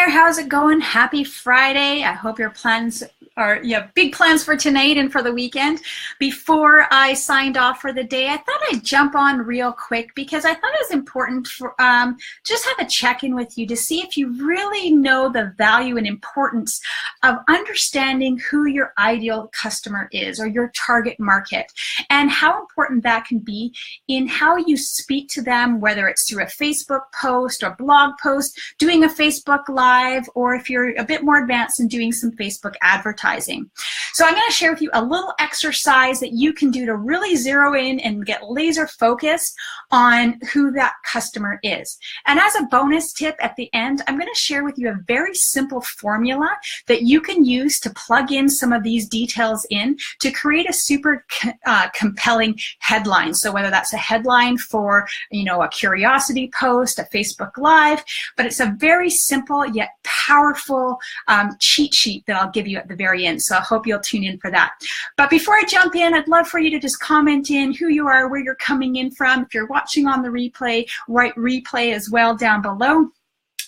there, how's it going? Happy Friday. I hope your plans are, you have big plans for tonight and for the weekend. Before I signed off for the day, I thought I'd jump on real quick because I thought it was important for just have a check-in with you to see if you really know the value and importance of understanding who your ideal customer is or your target market, and how important that can be in how you speak to them, whether it's through a Facebook post or blog post, doing a Facebook Live, or if you're a bit more advanced in doing some Facebook advertising. So I'm going to share with you a little exercise that you can do to really zero in and get laser focused on who that customer is. And as a bonus tip at the end, I'm going to share with you a very simple formula that you can use to plug in some of these details in to create a super compelling headline. So whether that's a headline for, a curiosity post, a Facebook Live, but it's a very simple yet powerful cheat sheet that I'll give you at the very end. So I hope you'll tune in for that. But before I jump in, I'd love for you to just comment in who you are, where you're coming in from. If you're watching on the replay, write replay as well down below.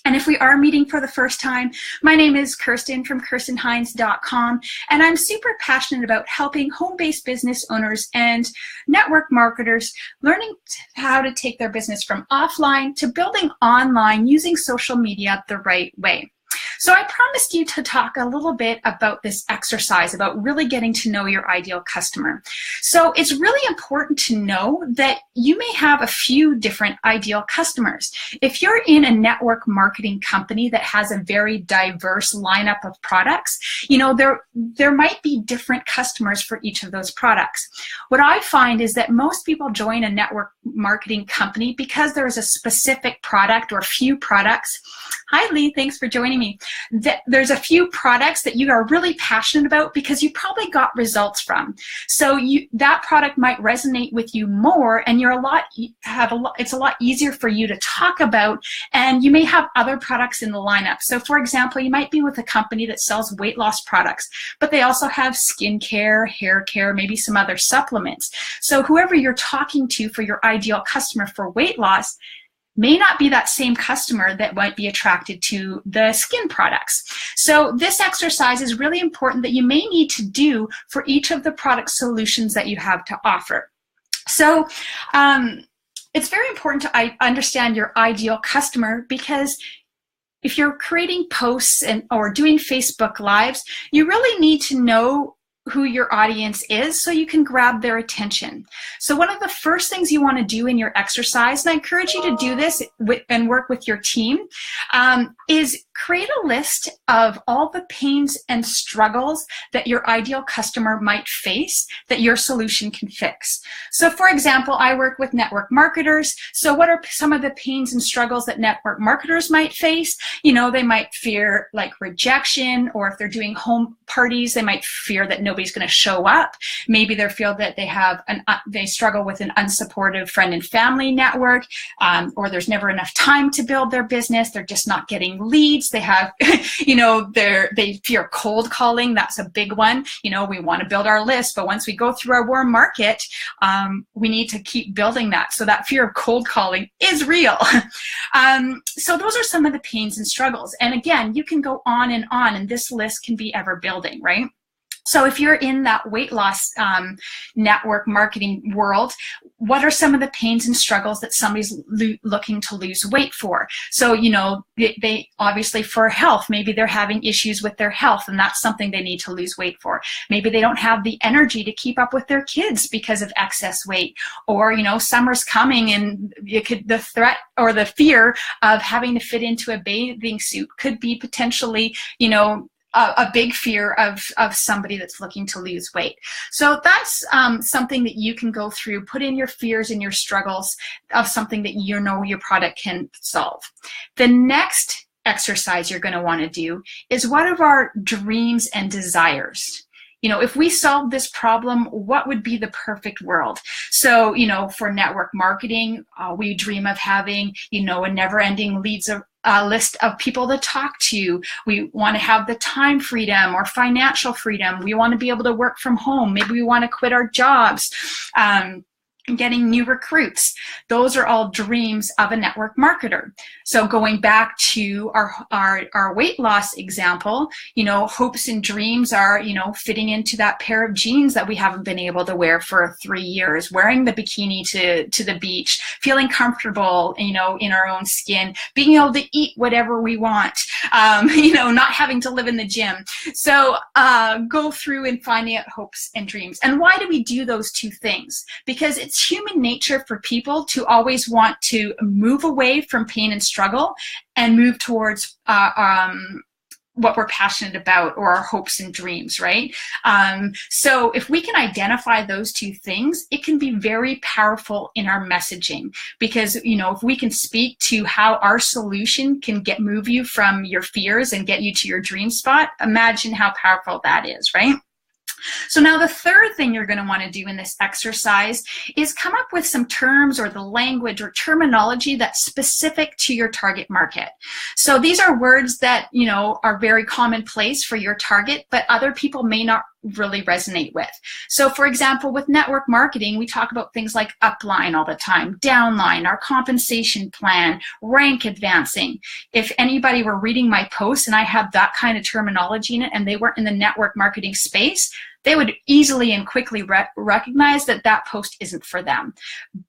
And if we are meeting for the first time, my name is Kirsten from KirstenHines.com, and I'm super passionate about helping home-based business owners and network marketers learning how to take their business from offline to building online using social media the right way. So I promised you to talk a little bit about this exercise, about really getting to know your ideal customer. So it's really important to know that you may have a few different ideal customers. If you're in a network marketing company that has a very diverse lineup of products, there might be different customers for each of those products. What I find is that most people join a network marketing company because there is a specific product or few products. Hi, Lee, thanks for joining me. There's a few products that you are really passionate about because you probably got results from. So that product might resonate with you more, and it's a lot easier for you to talk about, and you may have other products in the lineup. So for example, you might be with a company that sells weight loss products, but they also have skincare, hair care, maybe some other supplements. So whoever you're talking to for your ideal customer for weight loss may not be that same customer that might be attracted to the skin products. So this exercise is really important that you may need to do for each of the product solutions that you have to offer. So it's very important to understand your ideal customer, because if you're creating posts or doing Facebook Lives, you really need to know who your audience is so you can grab their attention. So one of the first things you want to do in your exercise, and I encourage you to do this and work with your team, is create a list of all the pains and struggles that your ideal customer might face that your solution can fix. So for example, I work with network marketers. So what are some of the pains and struggles that network marketers might face? They might fear like rejection, or if they're doing home parties, they might fear that nobody's going to show up. Maybe they feel that they struggle with an unsupportive friend and family network, or there's never enough time to build their business. They're just not getting leads. They have, they fear cold calling. That's a big one. We want to build our list, but once we go through our warm market, we need to keep building that. So that fear of cold calling is real. So those are some of the pains and struggles. And again, you can go on, and this list can be ever building, right? So if you're in that weight loss network marketing world, what are some of the pains and struggles that somebody's looking to lose weight for? So, they obviously for health, maybe they're having issues with their health, and that's something they need to lose weight for. Maybe they don't have the energy to keep up with their kids because of excess weight, or, summer's coming and the threat or the fear of having to fit into a bathing suit could be potentially, a big fear of somebody that's looking to lose weight. So that's something that you can go through, put in your fears and your struggles of something that your product can solve. The next exercise you're going to want to do is, what are our dreams and desires? If we solve this problem, what would be the perfect world? So, for network marketing, we dream of having, a never-ending list of people to talk to. We want to have the time freedom or financial freedom. We want to be able to work from home. Maybe we want to quit our jobs. getting new recruits. Those are all dreams of a network marketer. So going back to our weight loss example, hopes and dreams are, fitting into that pair of jeans that we haven't been able to wear for 3 years, wearing the bikini to the beach, feeling comfortable, in our own skin, being able to eat whatever we want, not having to live in the gym. So go through and finding out hopes and dreams. And why do we do those two things? Because it's human nature for people to always want to move away from pain and struggle and move towards what we're passionate about, or our hopes and dreams, right? So if we can identify those two things, it can be very powerful in our messaging, because, if we can speak to how our solution can move you from your fears and get you to your dream spot, imagine how powerful that is, right? So now the third thing you're going to want to do in this exercise is come up with some terms or the language or terminology that's specific to your target market. So these are words that, are very commonplace for your target, but other people may not really resonate with. So for example, with network marketing, we talk about things like upline all the time, downline, our compensation plan, rank advancing. If anybody were reading my posts and I had that kind of terminology in it and they weren't in the network marketing space, they would easily and quickly recognize that that post isn't for them.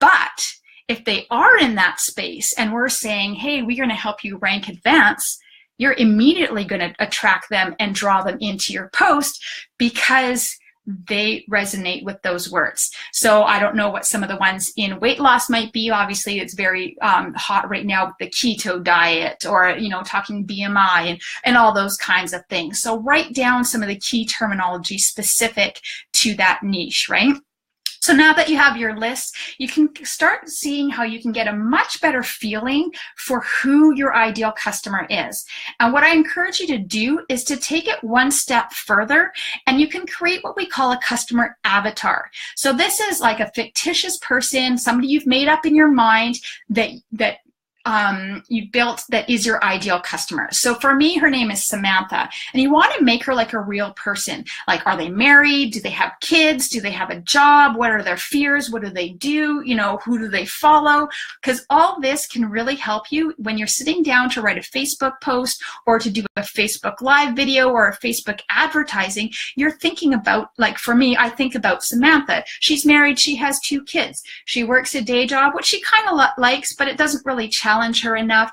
But if they are in that space and we're saying, hey, we're going to help you rank advance, you're immediately going to attract them and draw them into your post because they resonate with those words. So I don't know what some of the ones in weight loss might be. Obviously, it's very hot right now with the keto diet, or, talking BMI and all those kinds of things. So write down some of the key terminology specific to that niche, right? So now that you have your list, you can start seeing how you can get a much better feeling for who your ideal customer is. And what I encourage you to do is to take it one step further, and you can create what we call a customer avatar. So this is like a fictitious person, somebody you've made up in your mind that you built that is your ideal customer. So for me, her name is Samantha, and you want to make her like a real person. Like, are they married? Do they have kids? Do they have a job? What are their fears? What do they do? Who do they follow? Because all this can really help you when you're sitting down to write a Facebook post or to do a Facebook Live video or a Facebook advertising. You're thinking about, like for me, I think about Samantha. She's married. She has 2 kids. She works a day job, which she kind of likes, but it doesn't really challenge her enough.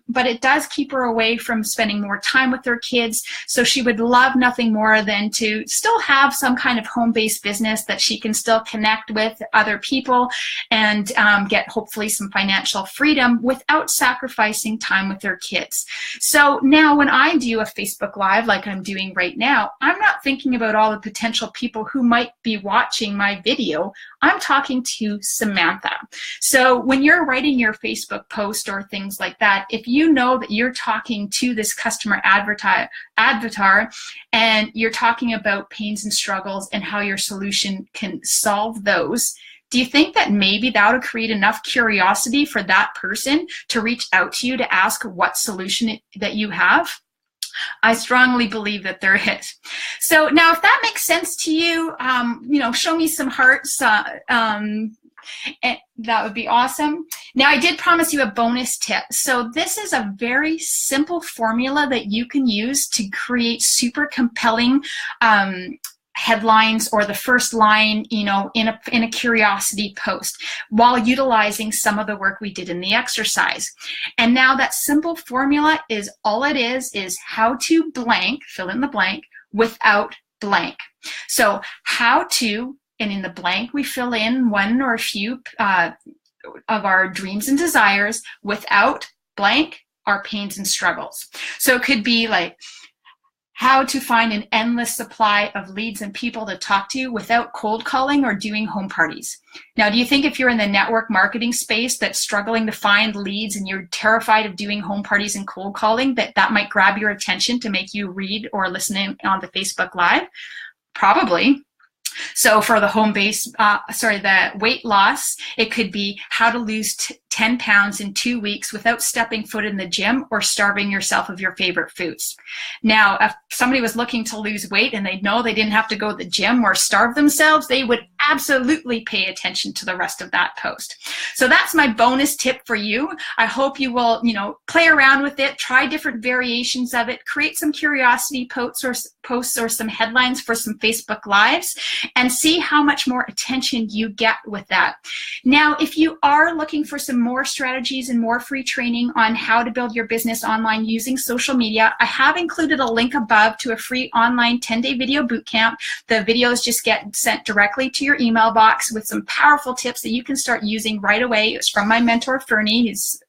But it does keep her away from spending more time with her kids. So she would love nothing more than to still have some kind of home-based business that she can still connect with other people and get hopefully some financial freedom without sacrificing time with her kids. So now when I do a Facebook Live like I'm doing right now, I'm not thinking about all the potential people who might be watching my video. I'm talking to Samantha. So when you're writing your Facebook post or things like that, if you know that you're talking to this customer avatar and you're talking about pains and struggles and how your solution can solve those, do you think that maybe that would create enough curiosity for that person to reach out to you to ask what solution that you have? I strongly believe that there is. So now, if that makes sense to you, show me some hearts. That would be awesome. Now, I did promise you a bonus tip. So this is a very simple formula that you can use to create super compelling headlines or the first line, in a curiosity post while utilizing some of the work we did in the exercise. And now that simple formula is all it is how to blank, fill in the blank, without blank. So how to, and in the blank we fill in one or a few of our dreams and desires, without blank our pains and struggles. So it could be like, how to find an endless supply of leads and people to talk to without cold calling or doing home parties. Now, do you think if you're in the network marketing space that's struggling to find leads and you're terrified of doing home parties and cold calling, that might grab your attention to make you read or listen in on the Facebook Live? Probably. So for the the weight loss, it could be how to lose 10 pounds in 2 weeks without stepping foot in the gym or starving yourself of your favorite foods. Now, if somebody was looking to lose weight and they know they didn't have to go to the gym or starve themselves, they would absolutely pay attention to the rest of that post. So that's my bonus tip for you. I hope you will, play around with it, try different variations of it, create some curiosity posts or some headlines for some Facebook Lives, and see how much more attention you get with that. Now, if you are looking for some more strategies and more free training on how to build your business online using social media, I have included a link above to a free online 10-day video bootcamp. The videos just get sent directly to your email box with some powerful tips that you can start using right away. It's from my mentor, Fernie. He's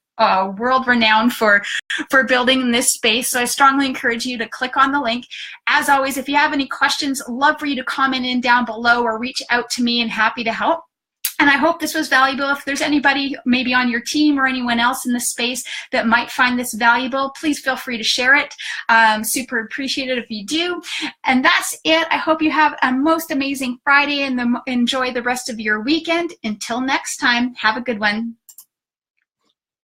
world renowned for building in this space. So I strongly encourage you to click on the link. As always, if you have any questions, love for you to comment in down below or reach out to me, and happy to help. And I hope this was valuable. If there's anybody maybe on your team or anyone else in the space that might find this valuable, please feel free to share it. Super appreciate it if you do. And that's it. I hope you have a most amazing Friday and enjoy the rest of your weekend. Until next time, have a good one.